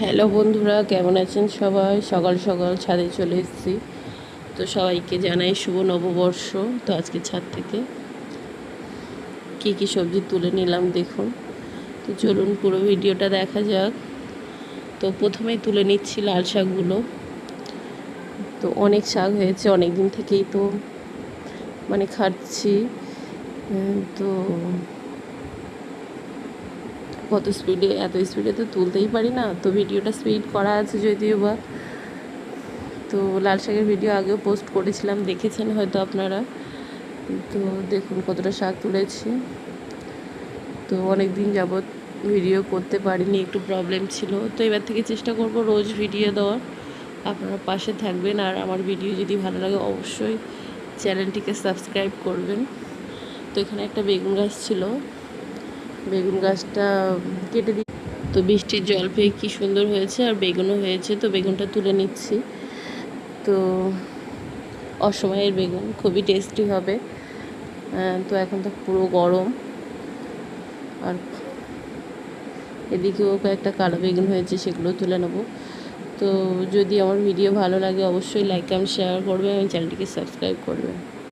Hello বন্ধুরা, কেমন আছেন সবাই? সকাল সকাল ছাদে চলে এসেছি। তো সবাইকে জানাই শুভ নববর্ষ। তো আজকে ছাদ থেকে কী সবজি তুলে নিলাম দেখুন। তো চলুন পুরো ভিডিওটা দেখা যাক। তো প্রথমেই তুলে নিচ্ছি লাল শাকগুলো। তো অনেক শাক হয়েছে, অনেক দিন থেকেই তো খাচ্ছি। তো এত স্পিডে তো তুলতেই পারি না। তো ভিডিওটা স্পিড করা আছে যদিও বা। তো লাল শাকের ভিডিও আগেও পোস্ট করেছিলাম, দেখেছেন হয়তো আপনারা। তো দেখুন কতটা শাক তুলেছি। তো অনেক দিন যাবৎ ভিডিও করতে পারিনি, একটু প্রবলেম ছিল। তো এবার থেকে চেষ্টা করব রোজ ভিডিও দেওয়ার। আপনারা পাশে থাকবেন, আর আমার ভিডিও যদি ভালো লাগে অবশ্যই চ্যানেলটিকে সাবস্ক্রাইব করবেন। তো এখানে একটা বেগুন গাছ ছিল, বেগুন গাছটা কেটে দিই। তো বৃষ্টির জল পেয়ে কী সুন্দর হয়েছে, আর বেগুনও হয়েছে। তো বেগুনটা তুলে নিচ্ছি। তো অসময়ের বেগুন খুবই টেস্টি হবে। তো এখন তো পুরো গরম। আর এদিকেও কয়েকটা কালো বেগুন হয়েছে, সেগুলো তুলে নেব। তো যদি আমার ভিডিও ভালো লাগে অবশ্যই লাইক কমেন্ট শেয়ার করবেন এবং চ্যানেলটিকে সাবস্ক্রাইব করবেন।